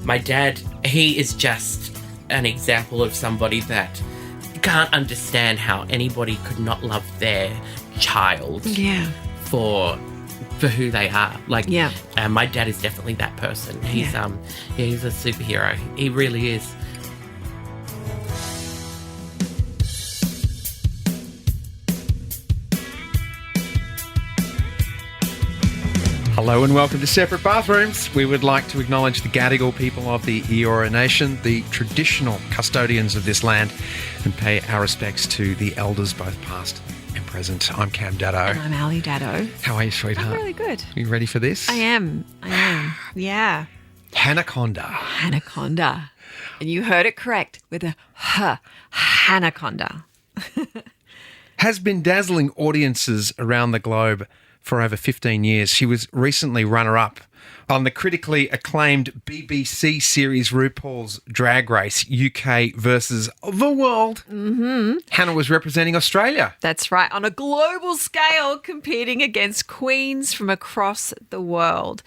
my dad, he is just an example of somebody that can't understand how anybody could not love their child for who they are. Like, my dad is definitely that person. He's he's a superhero. He really is. Hello and welcome to Separate Bathrooms. We would like to acknowledge the Gadigal people of the Eora Nation, the traditional custodians of this land, and pay our respects to the elders, both past and present. I'm Cam Daddo. And I'm Ali Daddo. How are you, sweetheart? I'm really good. Are you ready for this? I am. Yeah. Hannah Conda. Hannah Conda. And you heard it correct with a H. Hannah Conda. Has been dazzling audiences around the globe for over 15 years. She was recently runner-up on the critically acclaimed BBC series RuPaul's Drag Race UK versus the world. Mm-hmm. Hannah was representing Australia. That's right, on a global scale, competing against queens from across the world.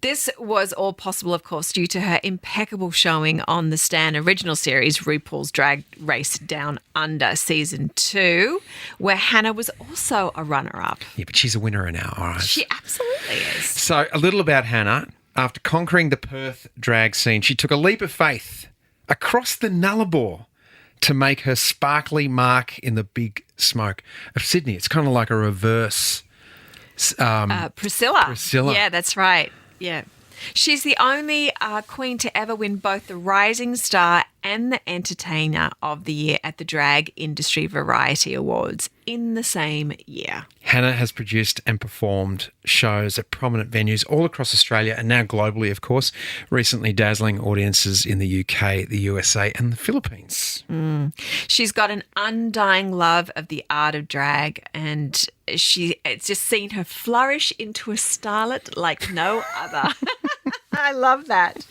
This was all possible, of course, due to her impeccable showing on the Stan original series, RuPaul's Drag Race Down Under Season 2, where Hannah was also a runner-up. Yeah, but she's a winner in our eyes. She absolutely is. So, a little about Hannah. After conquering the Perth drag scene, she took a leap of faith across the Nullarbor to make her sparkly mark in the big smoke of Sydney. It's kind of like a reverse Priscilla. Yeah, that's right. Yeah. She's the only queen to ever win both the Rising Star and the Entertainer of the Year at the Drag Industry Variety Awards in the same year. Hannah has produced and performed shows at prominent venues all across Australia and now globally, of course, recently dazzling audiences in the UK, the USA and the Philippines. She's got an undying love of the art of drag, and it's just seen her flourish into a starlet like no other. I love that.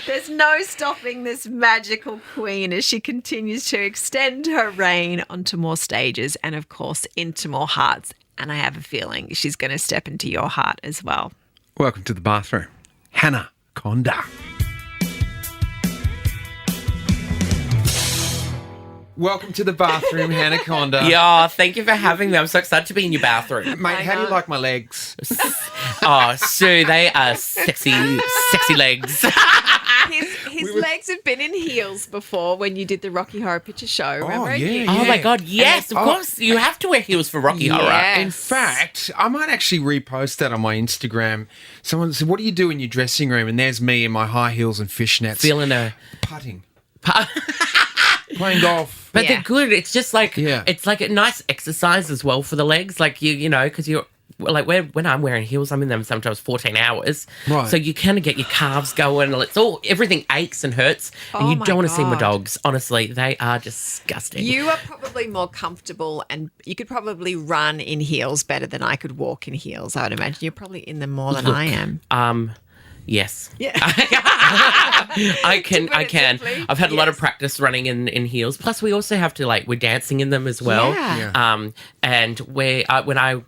There's no stopping this magical queen as she continues to extend her reign onto more stages and, of course, into more hearts. And I have a feeling she's going to step into your heart as well. Welcome to the bathroom, Hannah Conda. Welcome to the bathroom, Hannah Conda. Yeah, thank you for having me. I'm so excited to be in your bathroom. Mate, how do you like my legs? Oh, Sue, they are sexy legs. His legs have been in heels before when you did the Rocky Horror Picture Show, remember? Yeah. Oh, my God, yes, of course. You have to wear heels for Rocky Horror. Yes. In fact, I might actually repost that on my Instagram. Someone said, what do you do in your dressing room? And there's me in my high heels and fishnets. Feeling a... Putting. Playing golf. But they're good. It's just like, it's like a nice exercise as well for the legs. Like, you know, because you're, like, when I'm wearing heels, I'm in them sometimes 14 hours. Right. So you kind of get your calves going. Everything aches and hurts. And you don't want to see my dogs. Honestly, they are disgusting. You are probably more comfortable and you could probably run in heels better than I could walk in heels, I would imagine. You're probably in them more than I am. Yes. Yeah. I can. Simply, I've had a lot of practice running in heels. Plus, we also have to, we're dancing in them as well. Yeah. And when I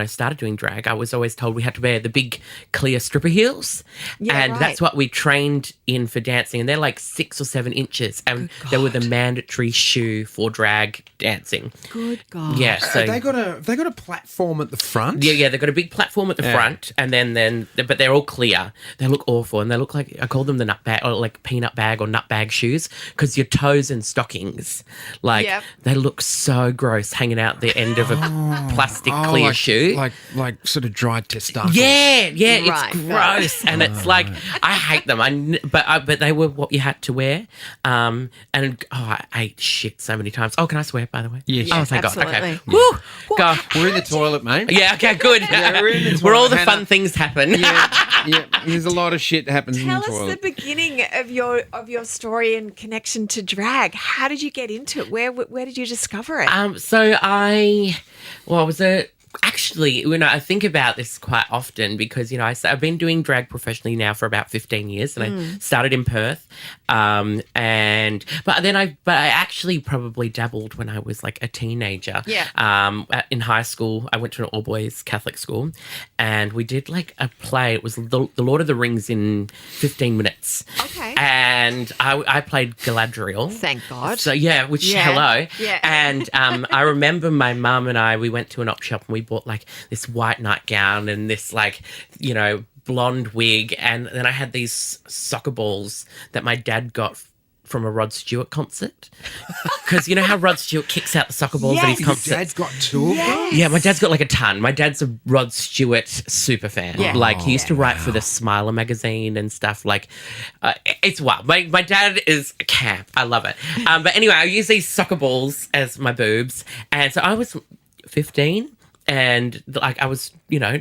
started doing drag, I was always told we had to wear the big clear stripper heels. Yeah, and right. that's what we trained in for dancing. And they're like 6 or 7 inches. And they were the mandatory shoe for drag dancing. Good God. Yeah. So they got a platform at the front? Yeah, they've got a big platform at the front, and then but they're all clear. They look awful, and they look like, I call them the nut bag, or like peanut bag or nut bag shoes, because your toes and stockings, they look so gross hanging out the end of a plastic clear shoe. Like sort of dried testicles. Yeah, Right. it's gross, and it's like, I hate them. But they were what you had to wear, and I ate shit so many times. Oh, can I swear, by the way? Yes. Oh, thank God. Absolutely. Okay. Woo. God. We're in the toilet, mate. Yeah, okay, good. Yeah, we're in the toilet. Where all the Hannah. fun things happen. Yeah, there's a lot of shit that happens in the Tell us toilet. the beginning of your story and connection to drag. How did you get into it? Where did you discover it? So I was a Actually, I think about this quite often because, I've been doing drag professionally now for about 15 years and I started in Perth. But I actually probably dabbled when I was like a teenager. Yeah. In high school, I went to an all-boys Catholic school and we did like a play. It was the Lord of the Rings in 15 minutes. Okay. And I played Galadriel. Thank God. So, hello. Yeah. And I remember my mum and I, we went to an op shop and we bought like this white nightgown and this like, blonde wig. And then I had these soccer balls that my dad got from a Rod Stewart concert. Because you know how Rod Stewart kicks out the soccer balls at his concerts? Your dad's got two of them? Yeah, my dad's got like a ton. My dad's a Rod Stewart super fan. Yeah. Like he used to write for the Smiler magazine and stuff. Like it's wild. My dad is a camp. I love it. But anyway, I use these soccer balls as my boobs. And so I was 15 and like I was,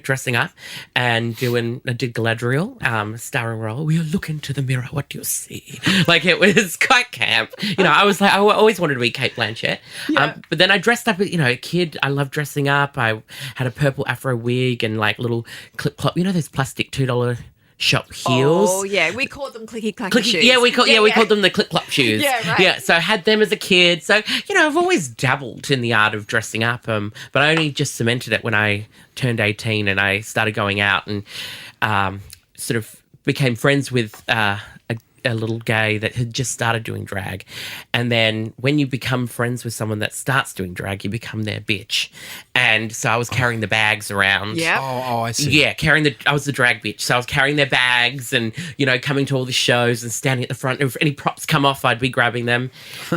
dressing up and I did Galadriel, starring role. We look into the mirror, what do you see? Like it was quite camp. I was like, I always wanted to be Kate Blanchett. Yeah. But then I dressed up, a kid. I love dressing up. I had a purple afro wig and like little clip-clop, those plastic $2 shop heels. Oh yeah, we called them clicky clacky shoes. Yeah, we called them the clip clop shoes. Yeah, right. Yeah, so I had them as a kid. So I've always dabbled in the art of dressing up. But I only just cemented it when I turned 18 and I started going out and sort of became friends with a little gay that had just started doing drag. And then when you become friends with someone that starts doing drag, you become their bitch. And so I was carrying the bags around. Yeah. Oh, I see. Yeah, I was the drag bitch. So I was carrying their bags and, coming to all the shows and standing at the front. If any props come off, I'd be grabbing them.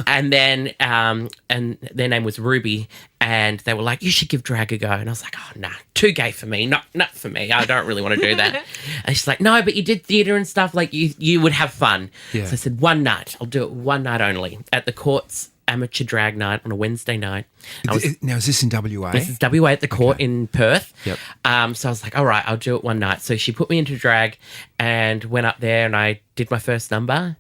And then, and their name was Ruby. And they were like, you should give drag a go. And I was like, oh, nah, too gay for me. Not for me. I don't really want to do that. And she's like, no, but you did theatre and stuff. Like, you would have fun. Yeah. So I said, one night. I'll do it one night only at the Court's amateur drag night on a Wednesday night. Now, is this in WA? This is WA at the Court in Perth. Yep. So I was like, all right, I'll do it one night. So she put me into drag and went up there and I did my first number.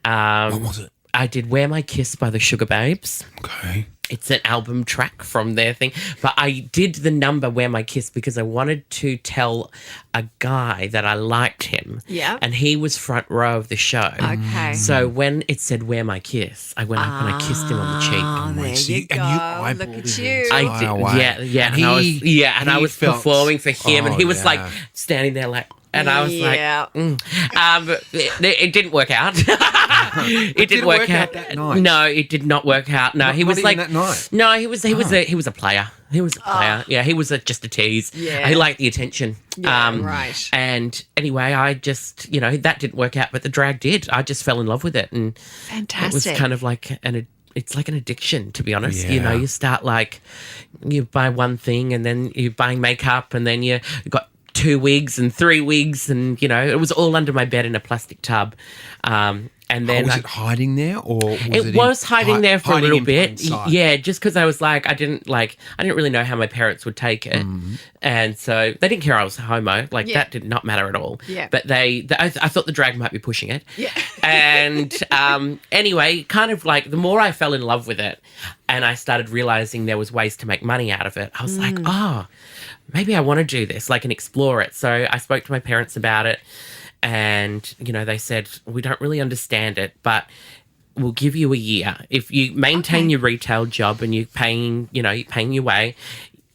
What was it? I did Wear My Kiss by the Sugar Babes. Okay. It's an album track from their thing. But I did the number Wear My Kiss because I wanted to tell a guy that I liked him. Yeah. And he was front row of the show. Okay. So when it said Wear My Kiss, I went up and I kissed him on the cheek. Oh, there So you go. eyeballed Look at him. you. I did, wow. yeah, And I was felt- performing for him, and he was yeah. like standing there like, and I was Yeah. like, it didn't work out. It didn't work out that night? No, it did not work out. No, he Not was even like that night? No, he was a player. He was a player. Yeah, he was just a tease. Yeah. He liked the attention. Yeah, right. And anyway, I just that didn't work out, but the drag did. I just fell in love with it, and Fantastic. it was kind of like it's like an addiction, to be honest. Yeah. You start like you buy one thing and then you're buying makeup and then you got 2 wigs and 3 wigs and, it was all under my bed in a plastic tub. And then was it hiding there or was it was hiding there for a hiding little in bit. plain sight? Yeah, just because I was like, I didn't really know how my parents would take it. And so they didn't care I was homo. Like Yeah. that did not matter at all. Yeah. But I thought the drag might be pushing it. Yeah. And anyway, kind of like the more I fell in love with it and I started realizing there was ways to make money out of it, I was like, maybe I want to do this, like, and explore it. So I spoke to my parents about it. And, they said, we don't really understand it, but we'll give you a year. If you maintain your retail job and you're paying your way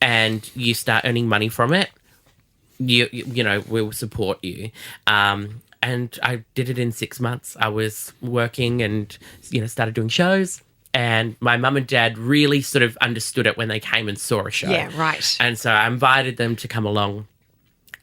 and you start earning money from it, we'll support you. And I did it in 6 months. I was working and, started doing shows. And my mum and dad really sort of understood it when they came and saw a show. Yeah, right. And so I invited them to come along.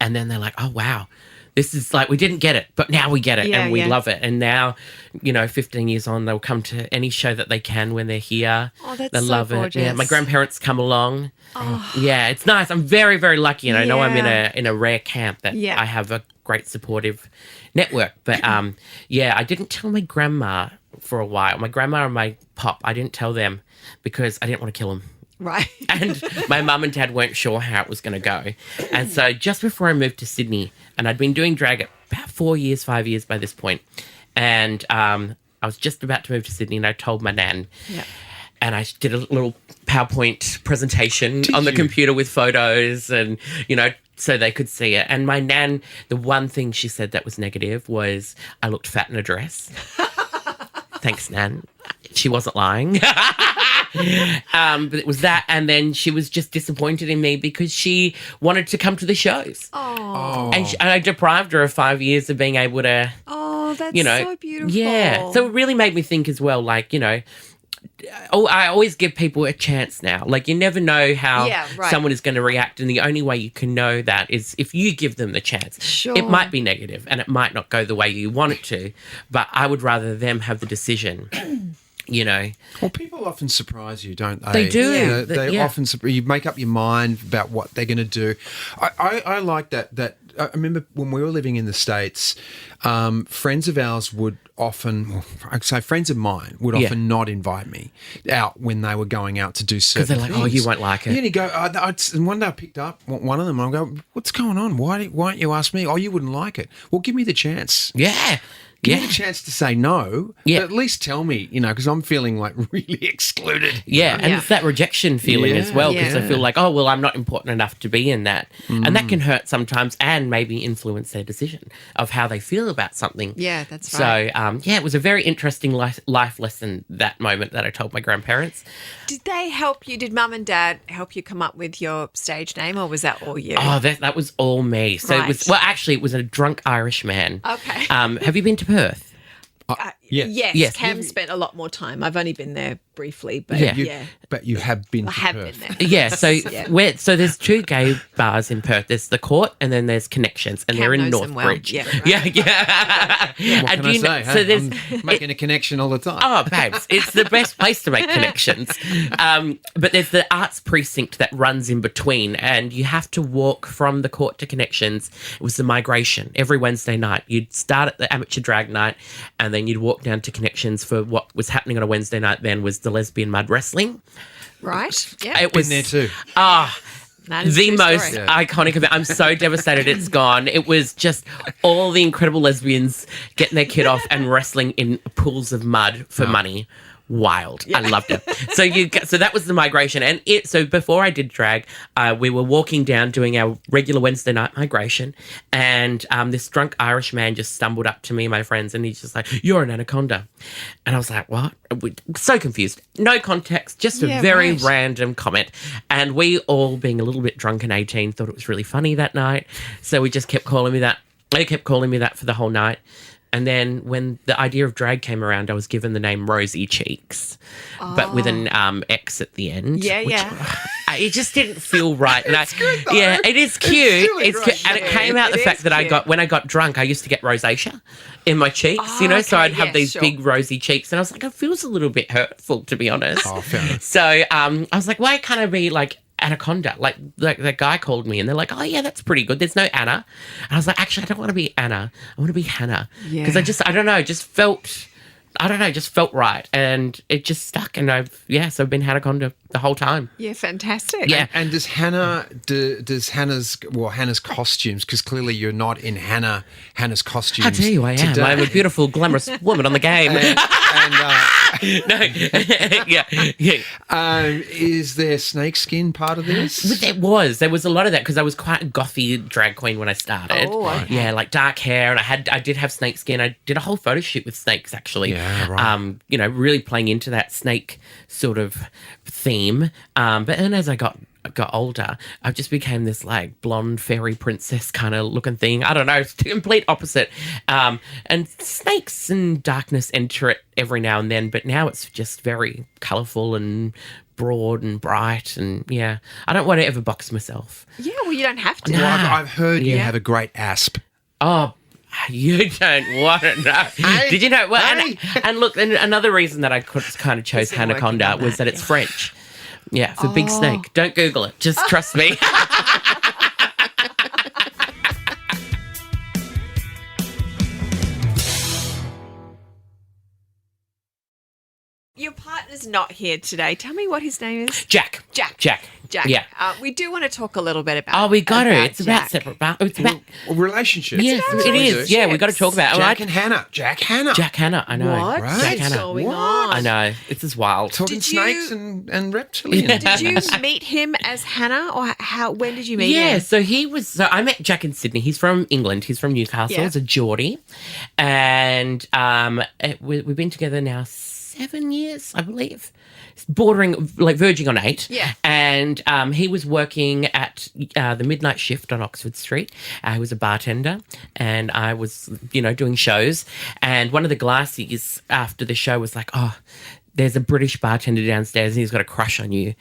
And then they're like, oh, wow. This is like, we didn't get it, but now we get it and we love it. And now, 15 years on, they'll come to any show that they can when they're here. Oh, that's they so love gorgeous. it. Yeah, my grandparents come along. Oh. Yeah, it's nice. I'm very, very lucky. And I know I'm in a rare camp that I have a great supportive network. But I didn't tell my grandma for a while. My grandma and my pop, I didn't tell them because I didn't want to kill them. Right. And my mum and dad weren't sure how it was going to go. And so just before I moved to Sydney, and I'd been doing drag about 5 years by this point, and I was just about to move to Sydney and I told my nan. Yeah. and I did a little PowerPoint presentation on the computer with photos and, so they could see it. And my nan, the one thing she said that was negative was I looked fat in a dress. Thanks, Nan. She wasn't lying. But it was that. And then she was just disappointed in me because she wanted to come to the shows. Oh. And I deprived her of 5 years of being able to... Oh, that's so beautiful. Yeah. So it really made me think as well, like, I always give people a chance now. Like, you never know how someone is going to react, and the only way you can know that is if you give them the chance. Sure. It might be negative, and it might not go the way you want it to, but I would rather them have the decision. Well, people often surprise you, don't they? They do. They often you make up your mind about what they're going to do. I like that. I remember when we were living in the States, friends of ours would often, friends of mine would often not invite me out when they were going out to do certain things. Because they're like, you won't like it. Yeah, and you go, and one day I picked up one of them and I go, what's going on? Why don't you ask me? Oh, you wouldn't like it. Well, give me the chance. Yeah. Give me a chance to say no, but at least tell me, because I'm feeling like really excluded. Yeah, and it's that rejection feeling as well, because I feel like, oh, well, I'm not important enough to be in that. And that can hurt sometimes and maybe influence their decision of how they feel about something. Yeah, that's right. So, it was a very interesting life lesson, that moment that I told my grandparents. Did they help you? Did Mum and Dad help you come up with your stage name, or was that all you? Oh, that was all me. So it was a drunk Irish man. Okay. Have you been to Perth? Yes. Cam spent a lot more time. I've only been there briefly, but But you have been to I have Perth. been there. Yeah, so there's two gay bars in Perth. There's the Court and then there's Connections, and they're in Northbridge. Well. Yeah. What can I say? So there's I'm making a connection all the time. Oh, babes, it's the best place to make connections. But there's the arts precinct that runs in between, and you have to walk from the Court to Connections. It was the migration every Wednesday night. You'd start at the amateur drag night, and then you'd walk down to Connections for what was happening on a Wednesday night then was the lesbian mud wrestling. Right. Yeah. It was been there too. That is the true most story. iconic event. I'm so devastated it's gone. It was just all the incredible lesbians getting their kid off and wrestling in pools of mud for money. Wild. I loved it. So that was the migration. And so before I did drag, we were walking down doing our regular Wednesday night migration, and this drunk Irish man just stumbled up to me and my friends, and he's just like, "You're an anaconda." And I was like, "What?" So confused. No context, just a very random comment. And we all, being a little bit drunk and 18, thought it was really funny that night. So we just kept calling me that. They kept calling me that for the whole night. And then when the idea of drag came around, I was given the name Rosy Cheeks, but with an X at the end. It just didn't feel right. And It's good, though. Yeah, it is cute. It's Cute. And it came out the fact that when I got drunk, I used to get rosacea in my cheeks, so I'd have these big rosy cheeks. And I was like, it feels a little bit hurtful, to be honest. Oh, fair enough. So I was like, why can't I be like Anaconda? Like that guy called me and they're like, oh yeah, that's pretty good. There's no Anna. And I was like, actually, I don't want to be Anna. I want to be Hannah. Because I don't know, just felt right. And it just stuck. And so I've been Hannah Conda the whole time. Yeah, fantastic. Yeah. And does Hannah's costumes, because clearly you're not in Hannah's costumes. How dare you, I am. today. I'm a beautiful, glamorous woman on the game. Is there snakeskin part of this? There was a lot of that because I was quite a gothy drag queen when I started. Oh, okay. Yeah, like dark hair, and I did have snakeskin. I did a whole photo shoot with snakes, actually. Yeah, right. Really playing into that snake sort of theme. But then as I got older, I just became this like blonde fairy princess kind of looking thing. I don't know, it's the complete opposite. And snakes and darkness enter it every now and then, but now it's just very colourful and broad and bright, and I don't want to ever box myself. Yeah, well, you don't have to. Well, I've heard you have a great asp. Oh, you don't want to know. Hey, Did you know? Well, hey. and look, and another reason that I kind of chose been Hannah working Conda on was that, that it's French. Yeah, for big snake. Don't Google it. Just trust me. Your partner's not here today. Tell me what his name is. Jack. Yeah. We do want to talk a little bit about. Oh, we got to. It's Jack. about separate. It's about relationships. Yes, it is. Yeah, we got to talk about it. Jack and Hannah. Jack Hannah. I know. What Right. is going on? I know. This is wild. Talking Did snakes you- and reptilians. Did you meet him as Hannah, or how? When did you meet Yeah, him? so I met Jack in Sydney. He's from England. He's from Newcastle. Yeah. He's a Geordie. And we've been together now 7 years, I believe. It's bordering, like verging on 8. Yeah. And he was working at the midnight shift on Oxford Street. He was a bartender and I was, doing shows. And one of the glassies after the show was like, oh, there's a British bartender downstairs and he's got a crush on you.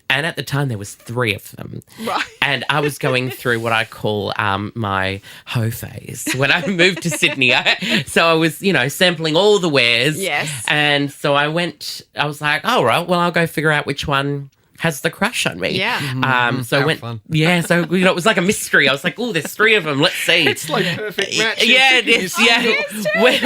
And at the time, there was 3 of them. Right. And I was going through what I call my hoe phase when I moved to Sydney. So I was, sampling all the wares. Yes. And so I was like, oh, right, well, I'll go figure out which one has the crush on me. Yeah. So I How went, fun. yeah, so, it was like a mystery. I was like, oh, there's 3 of them. Let's see. It's like perfect match. Yeah, it is. Yeah.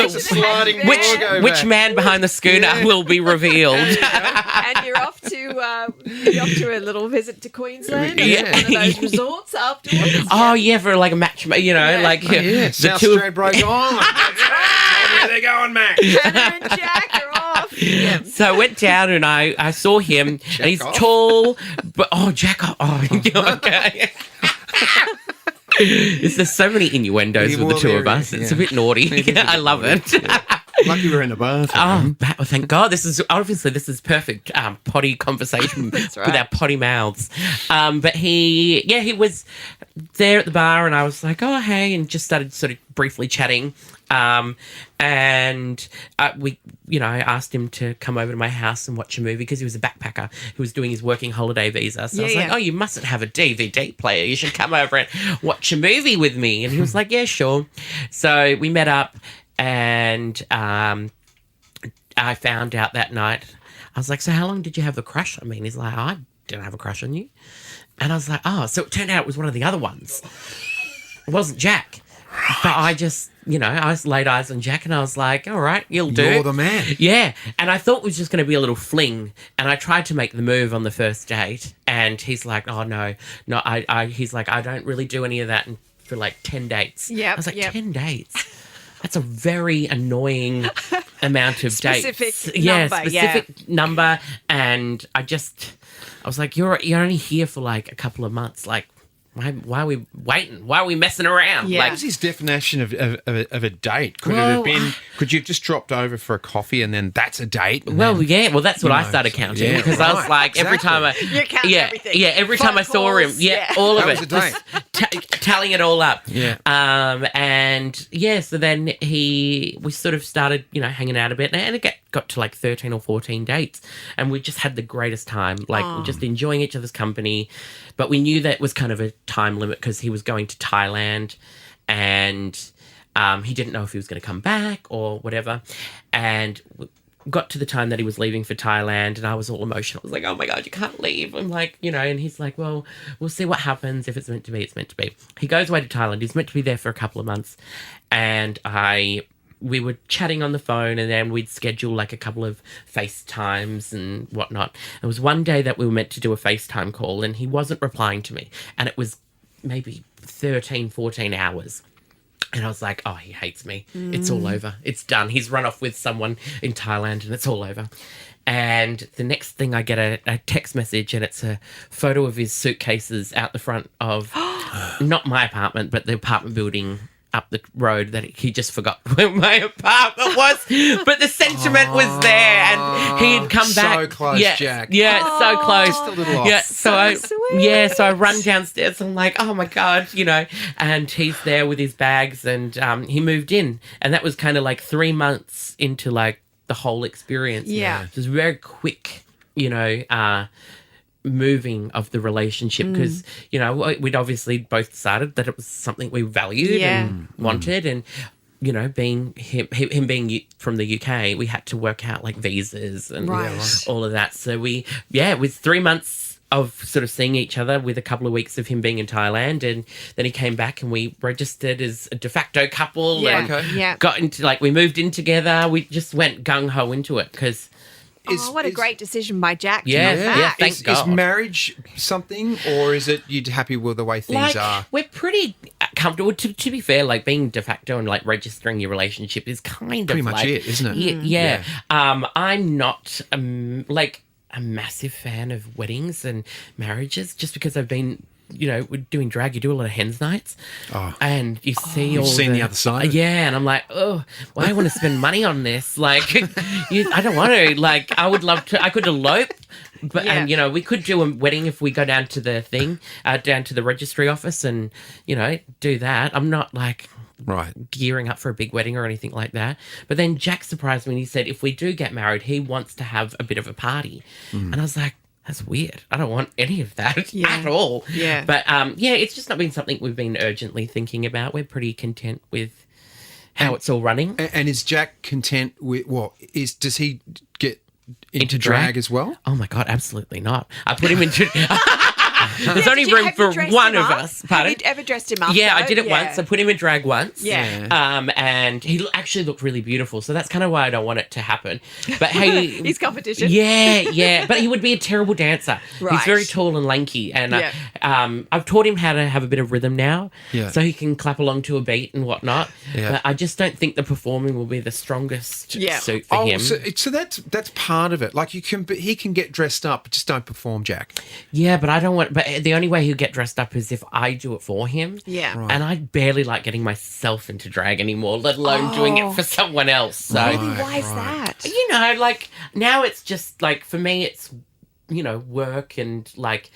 Sliding Which- Which man behind the schooner will be revealed? And you're off to a little visit to Queensland. Yeah. One of those resorts afterwards. Oh, yeah, for like a match, like Yeah, the South 2 Australia break on. Where they're going, Max. Hannah and Jack are off. Yeah. So I went down and I saw him, and he's off. tall, but Jack off. Oh, okay. There's so many innuendos with the 2 of us. It's a bit naughty. I love it. Lucky we're in a bathroom. Oh, thank God. This is perfect potty conversation That's right. with our potty mouths. But he was there at the bar and I was like, oh, hey, and just started sort of briefly chatting. And I asked him to come over to my house and watch a movie because he was a backpacker who was doing his working holiday visa. So I was like, oh, you mustn't have a DVD player. You should come over and watch a movie with me. And he was like, yeah, sure. So we met up and I found out that night. I was like, so how long did you have the crush on me? And he's like, I didn't have a crush on you. And I was like, oh, so it turned out it was one of the other ones. It wasn't Jack. But I just, I just laid eyes on Jack and I was like, all right, you'll do. You're the man. Yeah. And I thought it was just going to be a little fling. And I tried to make the move on the first date. And he's like, oh, no, he's like, I don't really do any of that for like 10 dates. Yep, I was like, yep. 10 dates? That's a very annoying amount of Specific dates. number, Number. And I was like, you're only here for like a couple of months. Like, why are we waiting? Why are we messing around? Yeah. What was his definition of a date? Could it Well, have been? Could you have just dropped over for a coffee and then that's a date? And Well, then, yeah. Well, that's what I know, started counting yeah, because I was right, like, every time You're counting everything. Yeah, every time I Phone saw him, calls, yeah, yeah. all of That it, was a just tallying it all up. Yeah. And yeah, so then we sort of started, hanging out a bit, and it got to like 13 or 14 dates, and we just had the greatest time, like just enjoying each other's company. But we knew that was kind of a time limit because he was going to Thailand, and he didn't know if he was going to come back or whatever. And got to the time that he was leaving for Thailand, and I was all emotional. I was like, oh my God, you can't leave. I'm like, and he's like, well, we'll see what happens. If it's meant to be, it's meant to be. He goes away to Thailand. He's meant to be there for a couple of months. And we were chatting on the phone, and then we'd schedule like a couple of FaceTimes and whatnot. There was one day that we were meant to do a FaceTime call, and he wasn't replying to me. And it was maybe 13, 14 hours. And I was like, oh, he hates me. It's all over. It's done. He's run off with someone in Thailand and it's all over. And the next thing I get a text message, and it's a photo of his suitcases out the front of not my apartment, but the apartment building up the road that he just forgot where my apartment was. But the sentiment was there, and he had come back. So close, yeah, Jack. Yeah, so close. Just a little off. Yeah, So sweet. so I run downstairs. I'm like, oh my God, and he's there with his bags, and he moved in, and that was kind of like 3 months into like the whole experience. Yeah. It was very quick, moving of the relationship because we'd obviously both decided that it was something we valued and wanted, and being him being from the UK, we had to work out like visas and all of that. So it was 3 months of sort of seeing each other with a couple of weeks of him being in Thailand, and then he came back and we registered as a de facto couple and Yeah. got into we moved in together. We just went gung ho into it because what a great decision by Jack. Yeah, to come yeah, back. thank Is God. marriage something, or is it you're happy with the way things are? We're pretty comfortable. To be fair, like being de facto and like registering your relationship is kind Pretty of much like, it, isn't it? Yeah. I'm not like a massive fan of weddings and marriages, just because I've been. Doing drag, you do a lot of hens nights, and you see all. You've seen the other side of it. Yeah, and I'm like, oh, why I want to spend money on this? Like, I don't want to. Like, I would love to. I could elope, but and we could do a wedding if we go down to the thing, down to the registry office, and do that. I'm not like gearing up for a big wedding or anything like that. But then Jack surprised me and he said, if we do get married, he wants to have a bit of a party, and I was like. That's weird. I don't want any of that at all. Yeah. But, it's just not been something we've been urgently thinking about. We're pretty content with how it's all running. And is Jack content with does he get into drag drag as well? Oh, my God, absolutely not. I put him into... There's only Have room you for dressed one him of up? us. Pardon? Have you ever dressed him up? Yeah, I though? did it once. I put him in drag once. Yeah. And he actually looked really beautiful. So that's kind of why I don't want it to happen. But hey, He's competition. Yeah. But he would be a terrible dancer. Right. He's very tall and lanky, and I've taught him how to have a bit of rhythm now, so he can clap along to a beat and whatnot. Yeah. But I just don't think the performing will be the strongest suit for him. So that's part of it. Like he can get dressed up, but just don't perform, Jack. Yeah, but I don't want. But the only way he'll get dressed up is if I do it for him. Yeah. Right. And I barely like getting myself into drag anymore, let alone doing it for someone else. So, Why is that? like now it's just like for me, it's work and like.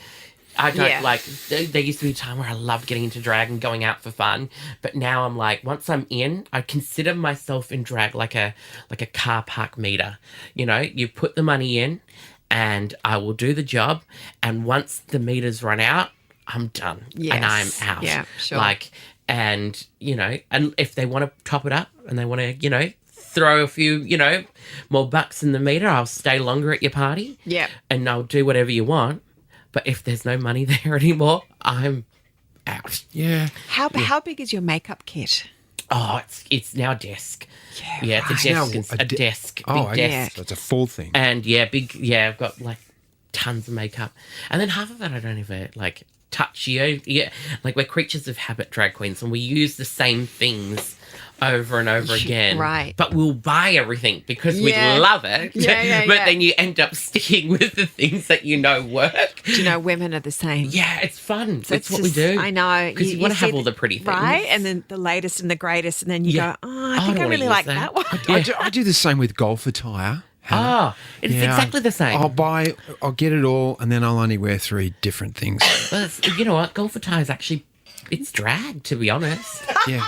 I don't like. There used to be a time where I loved getting into drag and going out for fun, but now I'm like, once I'm in, I consider myself in drag like a car park meter. You put the money in, and I will do the job, and once the meters run out, I'm done and I'm out. Yeah, sure. And if they want to top it up and they want to, throw a few, more bucks in the meter, I'll stay longer at your party. Yeah. And I'll do whatever you want. But if there's no money there anymore, I'm out. Yeah. How big is your makeup kit? Oh, it's now a desk. Yeah, it's a Now desk. a A desk. Oh, Big desk. so it's a full thing. And I've got like tons of makeup. And then half of it I don't even like touch. Yeah. Like we're creatures of habit, drag queens, and we use the same things over and over again. Right. But we'll buy everything because we love it. Yeah. But then you end up sticking with the things that work. Do you know women are the same? Yeah, it's fun. So it's what just- we do. I know. Because you want to see have all the pretty things. Right? And then the latest and the greatest. And then you Yeah. go, I think I don't really wanna like use that that. one. I do the same with golf attire. Hannah. Oh, it's exactly the same. I'll get it all, and then I'll only wear 3 different things. You know what? Golf attire is actually, it's drag, to be honest. Yeah.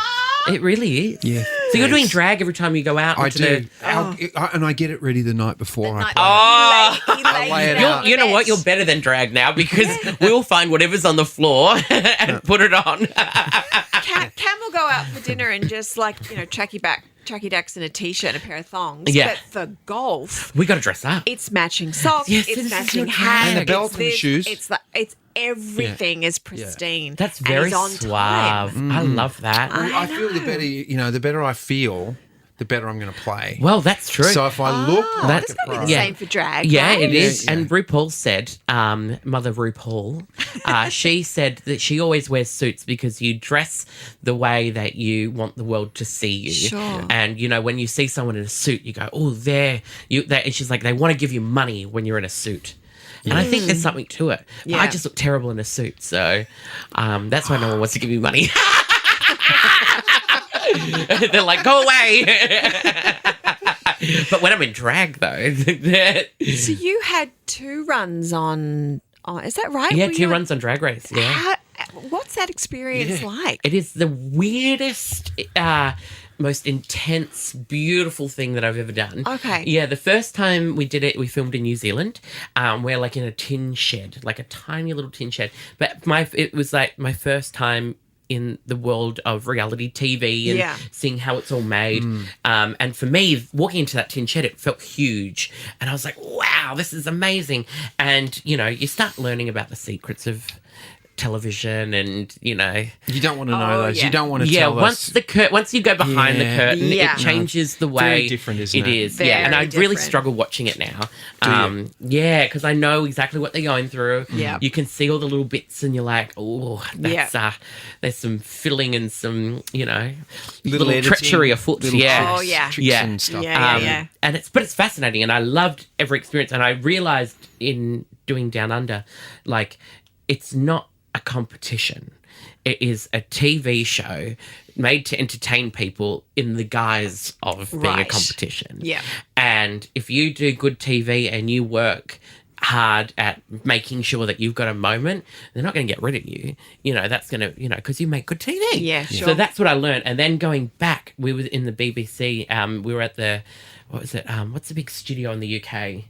It really is. Yeah. So you're doing drag every time you go out? I into do. the- And I get it ready the night before. He lay lays it down out. on the You know what? bed. You're better than drag now because we'll find whatever's on the floor and put it on. Cam will go out for dinner and just tracky dacks and a t-shirt and a pair of thongs. Yeah. But for golf, We got to dress up. it's matching socks, Yes, it's this is matching your drag. hats, And the belt it's and the this, shoes. It's everything is pristine. That's and very he's on suave. time. I love that. I feel the better I feel, the better I'm going to play. Well, that's true. So if I look like That's- a It's got to pro, be the Yeah. same for drag. Yeah, right? it is. Yeah. And RuPaul said, Mother RuPaul, she said that she always wears suits because you dress the way that you want the world to see you. Sure. And, when you see someone in a suit, you go, oh, there. And she's like, they want to give you money when you're in a suit. And I think there's something to it. But Yeah. I just look terrible in a suit. So that's why no one wants to give me money. They're like, go away. But when I'm in drag, though, So you had 2 runs on is that right? yeah, Were 2 you- runs on Drag Race. Yeah. What's that experience like? It is the weirdest, most intense, beautiful thing that I've ever done. Okay. Yeah, the first time we did it, we filmed in New Zealand. We're like in a tin shed, like a tiny little tin shed. But it was like my first time in the world of reality TV and seeing how it's all made. And for me, walking into that tin shed, it felt huge. And I was like, wow, this is amazing. And, you start learning about the secrets of television and, you don't want to know those. yeah. You don't want to tell once us. once you go behind the curtain, Yeah. it changes the way Very different, isn't it? It is, Very and I really different. struggle watching it now. Do you? Yeah, because I know exactly what they're going through. Yeah. You can see all the little bits, and you're like, oh, that's there's some filling and some, little editing, treachery afoot. little Oh, yeah. tricks Yeah. and stuff. Yeah. And it's fascinating, and I loved every experience. And I realized in doing Down Under, like, it's not a competition. It is a TV show made to entertain people in the guise of being a Right. competition. Yeah. And if you do good TV and you work hard at making sure that you've got a moment, they're not going to get rid of you. That's going to, because you make good TV. Yeah, So sure. that's what I learned. And then going back, we were in the BBC. We were at the, what was it? What's the big studio in the UK?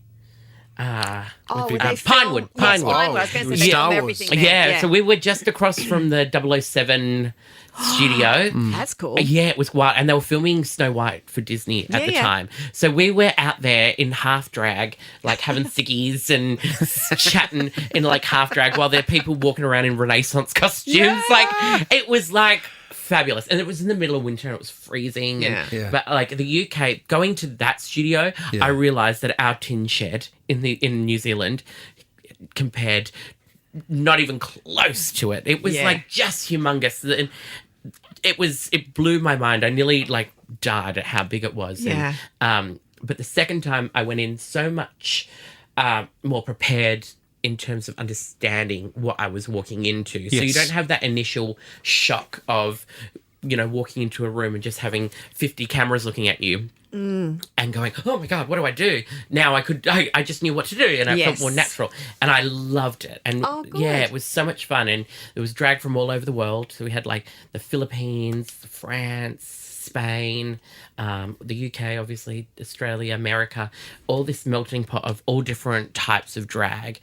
Where they Pinewood. film- Yes, Pinewood. I was going Oh, to say they Star film Wars. everything there. Yeah, so we were just across from the 007 studio. That's cool. Yeah, it was wild. And they were filming Snow White for Disney at the Yeah. time. So we were out there in half drag, like having ciggies and chatting in like half drag while there are people walking around in Renaissance costumes. Yeah. Like, it was like fabulous. And it was in the middle of winter and it was freezing. And, Yeah. But like the UK, going to that studio, Yeah. I realised that our tin shed in New Zealand compared not even close to it. It was Yeah. like just humongous. And it blew my mind. I nearly like died at how big it was. Yeah. And, but the second time I went in so much more prepared in terms of understanding what I was walking into. So you Yes. don't have that initial shock of, walking into a room and just having 50 cameras looking at you. And going, oh my God, what do I do? Now I just knew what to do and I felt Yes. more natural. And I loved it. And Oh, good. yeah, it was so much fun. And there was drag from all over the world. So we had like the Philippines, France, Spain, the UK, obviously, Australia, America, all this melting pot of all different types of drag.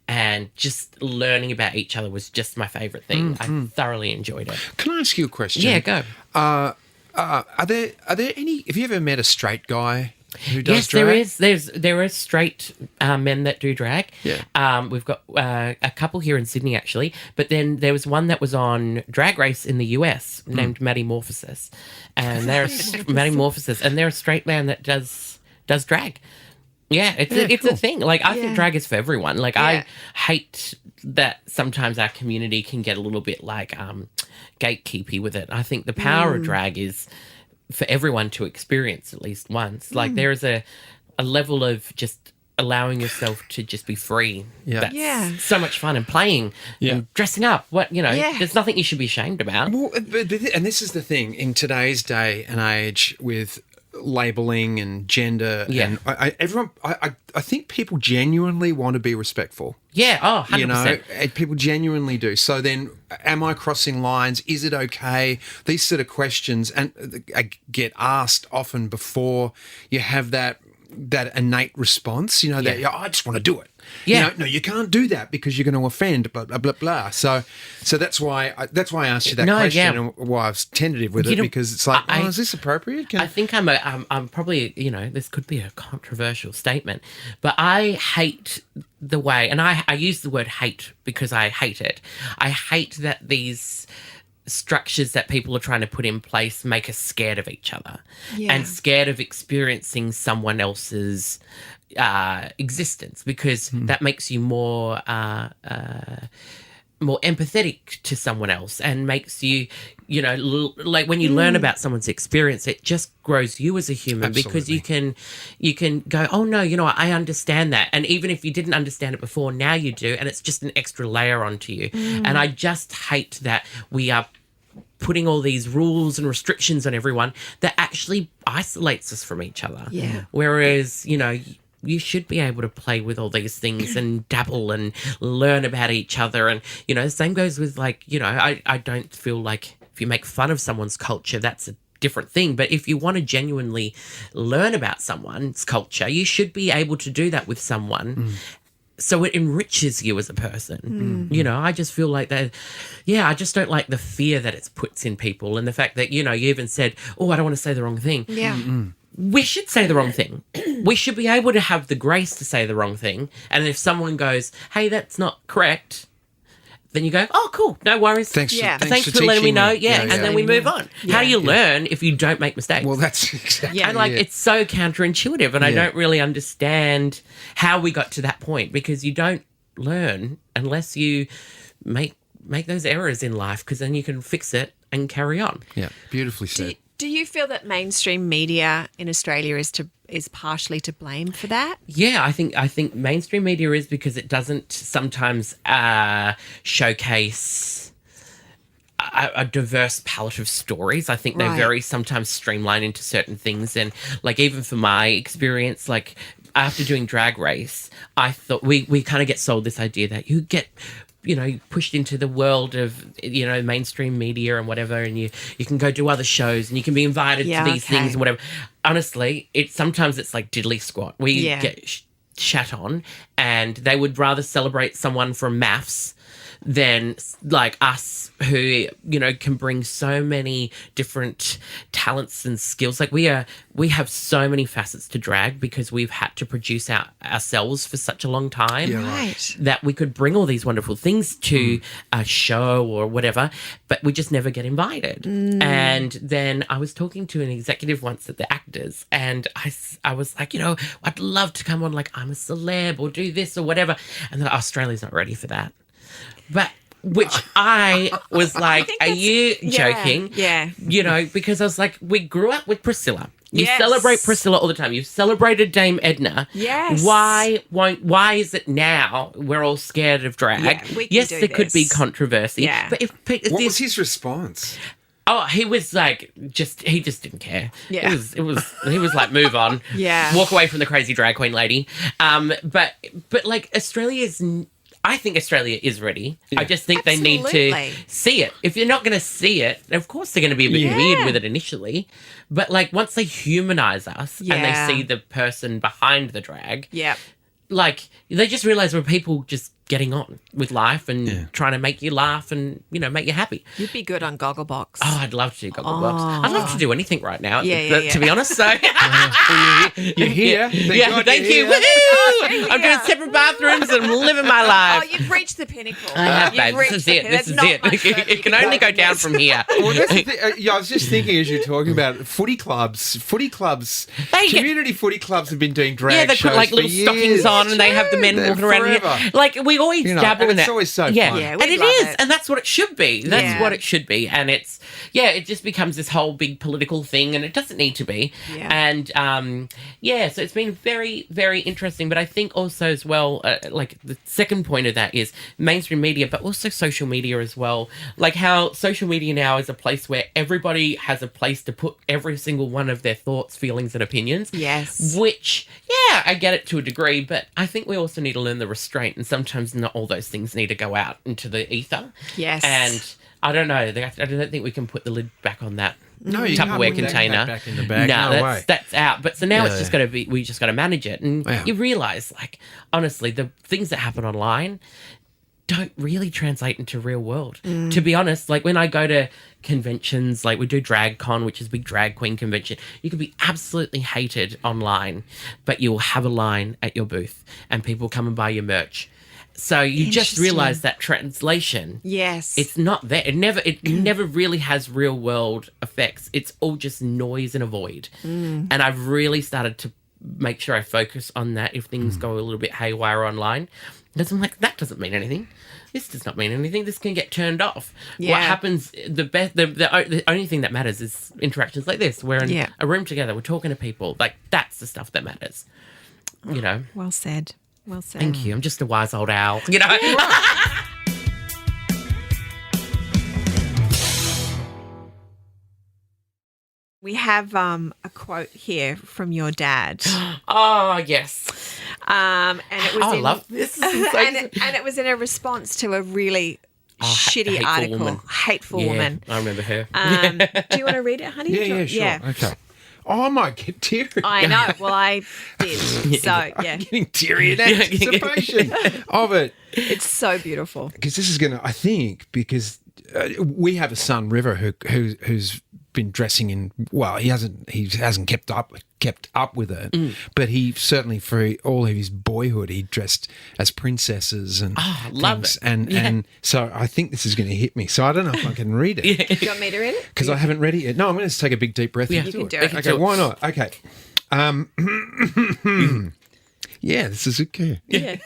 And just learning about each other was just my favourite thing. I thoroughly enjoyed it. Can I ask you a question? Yeah, go. Are there any? Have you ever met a straight guy who does Yes, drag? there are straight men that do drag. Yeah. We've got a couple here in Sydney actually, but then there was one that was on Drag Race in the US named Maddie Morphosis, and they're Maddie Morphosis, and they're a straight man that does drag. Yeah, it's cool. a thing. Like I Yeah. think drag is for everyone. Like Yeah. I hate that sometimes our community can get a little bit like gatekeepy with it. I think the power of drag is for everyone to experience at least once. Like there is a level of just allowing yourself to just be free. Yeah. That's Yeah. so much fun and playing and dressing up. Yeah. There's nothing you should be ashamed about. Well, and this is the thing in today's day and age with labeling and gender. Yeah. And I think people genuinely want to be respectful. Yeah, 100%. You know, and people genuinely do. So then, am I crossing lines? Is it okay? These sort of questions and get asked often before you have that innate response. You know, that I just want to do it. Yeah. You know, no, you can't do that because you're going to offend. Blah blah blah blah. So that's why I asked you that question and why I was tentative with it because it's like, is this appropriate? I think I'm probably, this could be a controversial statement, but I hate the way, and I use the word hate because I hate it. I hate that these structures that people are trying to put in place make us scared of each other and scared of experiencing someone else's existence because that makes you more empathetic to someone else and makes you, like when you learn about someone's experience, it just grows you as a human because you can go, oh no, I understand that. And even if you didn't understand it before, now you do. And it's just an extra layer onto you. And I just hate that we are putting all these rules and restrictions on everyone that actually isolates us from each other. Yeah. Whereas, you should be able to play with all these things and dabble and learn about each other. And, the same goes with like, I don't feel like if you make fun of someone's culture, that's a different thing. But if you want to genuinely learn about someone's culture, you should be able to do that with someone. So it enriches you as a person. I just feel like that. Yeah, I just don't like the fear that it puts in people and the fact that, you even said, oh, I don't want to say the wrong thing. Yeah. We should say the wrong thing. We should be able to have the grace to say the wrong thing. And if someone goes, hey, that's not correct, then you go, oh, cool, no worries. Thanks Thanks for letting me teaching know. And then we move on. How do you learn if you don't make mistakes? Well, that's exactly And it's so counterintuitive, and I don't really understand how we got to that point, because you don't learn unless you make those errors in life, because then you can fix it and carry on. Yeah, beautifully said. Do you feel that mainstream media in Australia is partially to blame for that? Yeah, I think mainstream media is, because it doesn't sometimes showcase a diverse palette of stories. I think they're very sometimes streamlined into certain things, and like even for my experience, like after doing Drag Race, I thought we kind of get sold this idea that you get pushed into the world of, mainstream media and whatever, and you can go do other shows and you can be invited to these things and whatever. Honestly, sometimes it's like diddly squat. We get shat on, and they would rather celebrate someone from maths than like us, who can bring so many different talents and skills. Like we have so many facets to drag, because we've had to produce ourselves for such a long time, that we could bring all these wonderful things to a show or whatever, but we just never get invited. And then I was talking to an executive once at the Actors, and I was like, I'd love to come on, like I'm a celeb or do this or whatever, and then Australia's not ready for that. But which I was like, are you joking? Yeah. Because I was like, we grew up with Priscilla. You celebrate Priscilla all the time. You've celebrated Dame Edna. Yes. Why is it now we're all scared of drag? Yeah, yes, there could be controversy. Yeah. But What was his response? Oh, he was like, he just didn't care. Yeah. He was like, move on. Yeah. Walk away from the crazy drag queen lady. But like I think Australia is ready. Yeah. I just think they need to see it. If you're not going to see it, of course they're going to be a bit weird with it initially. But like once they humanize us and they see the person behind the drag, like they just realize we're people just getting on with life and trying to make you laugh and, make you happy. You'd be good on Gogglebox. Oh, I'd love to do Gogglebox. I'd love to do anything right now, to be honest. So you're here. Thank you. Woohoo! I'm doing separate bathrooms and living my life. Oh, you've reached the pinnacle. I have, babe. This is it. It can only go down from here. Well, that's the thing. I was just thinking as you're talking about it, footy clubs, community footy clubs have been doing drag shows they put like little stockings on and they have the men walking around here. Like we always dabble in and that. It's always so fun. And it is, and that's what it should be. That's what it should be, and it's it just becomes this whole big political thing, and it doesn't need to be. And so it's been very, very interesting. But I think also as well, like the second point of that is mainstream media, but also social media as well. Like how social media now is a place where everybody has a place to put every single one of their thoughts, feelings, and opinions. Yes. Which, I get it to a degree, but I think we also need to learn the restraint, and sometimes not all those things need to go out into the ether. Yes. And I don't know. I don't think we can put the lid back on that can't Tupperware container. Put that back in the bag. No, that's out. But so now it's just got to be. We just got to manage it, and you realise, like, honestly, the things that happen online don't really translate into real world. To be honest, like when I go to conventions, like we do DragCon, which is a big drag queen convention, you could be absolutely hated online, but you'll have a line at your booth and people come and buy your merch. So you just realise that translation. Yes. It's not there. It never really has real world effects. It's all just noise in a void. And I've really started to make sure I focus on that if things go a little bit haywire online. Because I'm like, that doesn't mean anything. This does not mean anything. This can get turned off. Yeah. What happens, the only thing that matters is interactions like this. We're in a room together. We're talking to people. Like, that's the stuff that matters. Well said. Well said. Thank you. I'm just a wise old owl. We have a quote here from your dad. Oh, yes. And it was I love this. and it was in a response to a really shitty article. Hateful woman. I remember her. Do you want to read it, honey? Yeah, sure. Yeah. Okay. Oh, I might get teary. I know. Well, I did. So, I'm getting teary in anticipation of it. It's so beautiful. Because this is going to, I think, because we have a son, River, who's been dressing in, well, he hasn't kept up with her, but he certainly, for all of his boyhood, he dressed as princesses and love things. it. And so I think this is going to hit me. So I don't know if I can read it. Do you want me to read it? Because I haven't read it yet. No, I'm going to take a big deep breath. Yeah. and You can do it. Okay, why not? Okay. Yeah, this is okay. Yeah.